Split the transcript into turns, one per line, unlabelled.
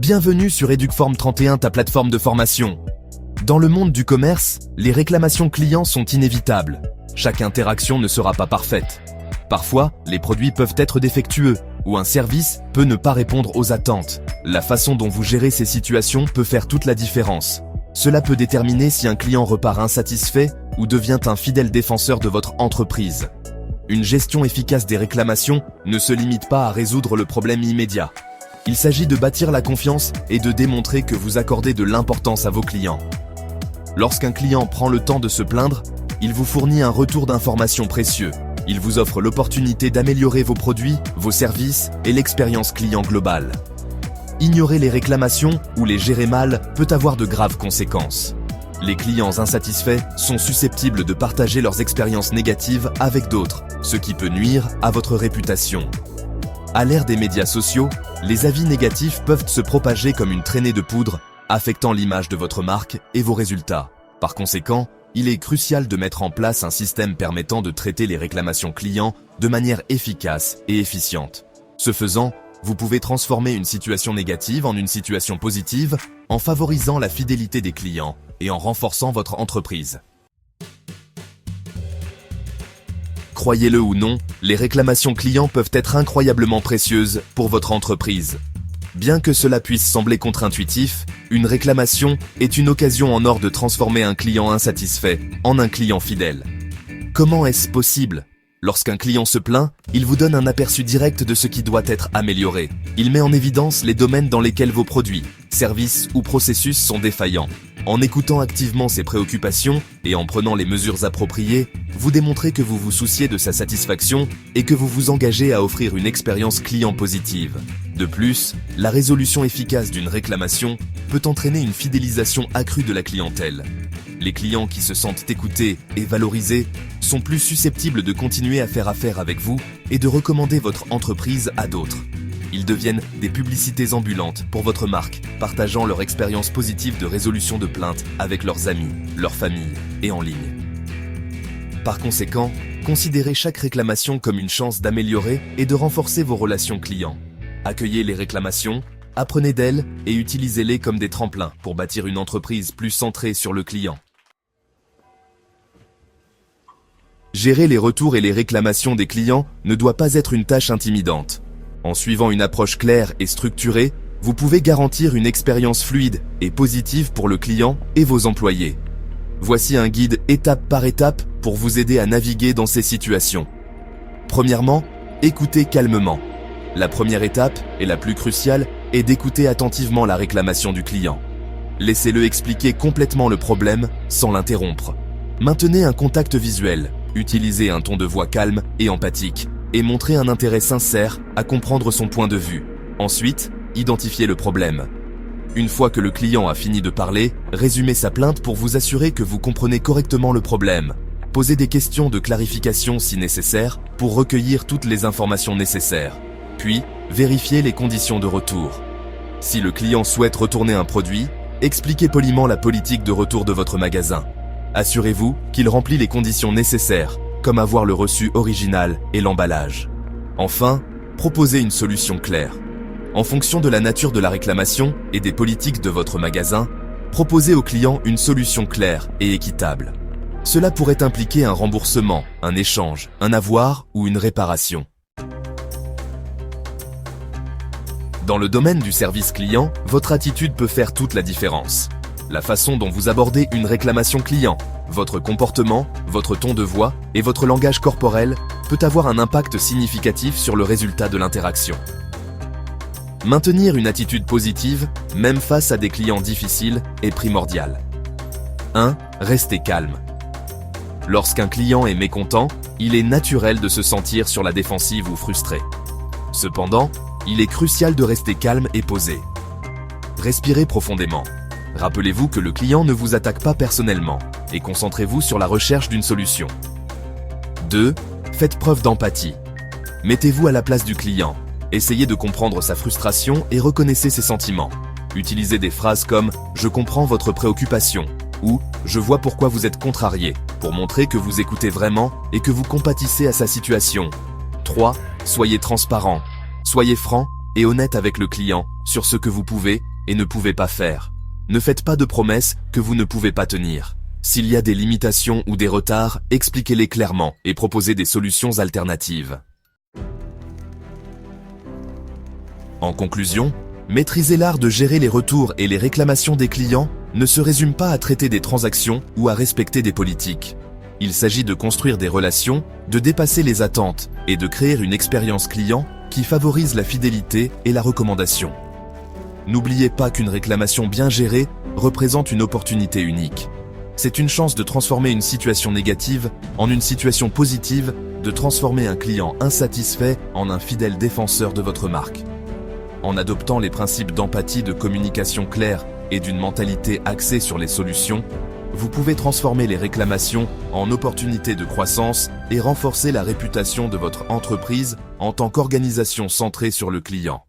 Bienvenue sur Educform 31, ta plateforme de formation. Dans le monde du commerce, les réclamations clients sont inévitables. Chaque interaction ne sera pas parfaite. Parfois, les produits peuvent être défectueux ou un service peut ne pas répondre aux attentes. La façon dont vous gérez ces situations peut faire toute la différence. Cela peut déterminer si un client repart insatisfait ou devient un fidèle défenseur de votre entreprise. Une gestion efficace des réclamations ne se limite pas à résoudre le problème immédiat. Il s'agit de bâtir la confiance et de démontrer que vous accordez de l'importance à vos clients. Lorsqu'un client prend le temps de se plaindre, il vous fournit un retour d'informations précieux. Il vous offre l'opportunité d'améliorer vos produits, vos services et l'expérience client globale. Ignorer les réclamations ou les gérer mal peut avoir de graves conséquences. Les clients insatisfaits sont susceptibles de partager leurs expériences négatives avec d'autres, ce qui peut nuire à votre réputation. À l'ère des médias sociaux, les avis négatifs peuvent se propager comme une traînée de poudre, affectant l'image de votre marque et vos résultats. Par conséquent, il est crucial de mettre en place un système permettant de traiter les réclamations clients de manière efficace et efficiente. Ce faisant, vous pouvez transformer une situation négative en une situation positive en favorisant la fidélité des clients et en renforçant votre entreprise. Croyez-le ou non, les réclamations clients peuvent être incroyablement précieuses pour votre entreprise. Bien que cela puisse sembler contre-intuitif, une réclamation est une occasion en or de transformer un client insatisfait en un client fidèle. Comment est-ce possible ? Lorsqu'un client se plaint, il vous donne un aperçu direct de ce qui doit être amélioré. Il met en évidence les domaines dans lesquels vos produits, services ou processus sont défaillants. En écoutant activement ses préoccupations et en prenant les mesures appropriées, vous démontrez que vous vous souciez de sa satisfaction et que vous vous engagez à offrir une expérience client positive. De plus, la résolution efficace d'une réclamation peut entraîner une fidélisation accrue de la clientèle. Les clients qui se sentent écoutés et valorisés sont plus susceptibles de continuer à faire affaire avec vous et de recommander votre entreprise à d'autres. Ils deviennent des publicités ambulantes pour votre marque, partageant leur expérience positive de résolution de plaintes avec leurs amis, leur famille et en ligne. Par conséquent, considérez chaque réclamation comme une chance d'améliorer et de renforcer vos relations clients. Accueillez les réclamations, apprenez d'elles et utilisez-les comme des tremplins pour bâtir une entreprise plus centrée sur le client. Gérer les retours et les réclamations des clients ne doit pas être une tâche intimidante. En suivant une approche claire et structurée, vous pouvez garantir une expérience fluide et positive pour le client et vos employés. Voici un guide étape par étape pour vous aider à naviguer dans ces situations. Premièrement, écoutez calmement. La première étape, et la plus cruciale, est d'écouter attentivement la réclamation du client. Laissez-le expliquer complètement le problème sans l'interrompre. Maintenez un contact visuel, utilisez un ton de voix calme et empathique, et montrez un intérêt sincère à comprendre son point de vue. Ensuite, identifiez le problème. Une fois que le client a fini de parler, résumez sa plainte pour vous assurer que vous comprenez correctement le problème. Posez des questions de clarification si nécessaire pour recueillir toutes les informations nécessaires. Puis, vérifiez les conditions de retour. Si le client souhaite retourner un produit, expliquez poliment la politique de retour de votre magasin. Assurez-vous qu'il remplit les conditions nécessaires, comme avoir le reçu original et l'emballage. Enfin, proposez une solution claire. En fonction de la nature de la réclamation et des politiques de votre magasin, proposez au client une solution claire et équitable. Cela pourrait impliquer un remboursement, un échange, un avoir ou une réparation. Dans le domaine du service client, votre attitude peut faire toute la différence. La façon dont vous abordez une réclamation client, votre comportement, votre ton de voix et votre langage corporel peut avoir un impact significatif sur le résultat de l'interaction. Maintenir une attitude positive, même face à des clients difficiles, est primordial. 1. Restez calme. Lorsqu'un client est mécontent, il est naturel de se sentir sur la défensive ou frustré. Cependant, il est crucial de rester calme et posé. Respirez profondément. Rappelez-vous que le client ne vous attaque pas personnellement et concentrez-vous sur la recherche d'une solution. 2. Faites preuve d'empathie. Mettez-vous à la place du client. Essayez de comprendre sa frustration et reconnaissez ses sentiments. Utilisez des phrases comme « Je comprends votre préoccupation » ou « Je vois pourquoi vous êtes contrarié » pour montrer que vous écoutez vraiment et que vous compatissez à sa situation. 3. Soyez transparent. Soyez franc et honnête avec le client sur ce que vous pouvez et ne pouvez pas faire. Ne faites pas de promesses que vous ne pouvez pas tenir. S'il y a des limitations ou des retards, expliquez-les clairement et proposez des solutions alternatives. En conclusion, maîtriser l'art de gérer les retours et les réclamations des clients ne se résume pas à traiter des transactions ou à respecter des politiques. Il s'agit de construire des relations, de dépasser les attentes et de créer une expérience client qui favorise la fidélité et la recommandation. N'oubliez pas qu'une réclamation bien gérée représente une opportunité unique. C'est une chance de transformer une situation négative en une situation positive, de transformer un client insatisfait en un fidèle défenseur de votre marque. En adoptant les principes d'empathie, de communication claire et d'une mentalité axée sur les solutions, vous pouvez transformer les réclamations en opportunités de croissance et renforcer la réputation de votre entreprise en tant qu'organisation centrée sur le client.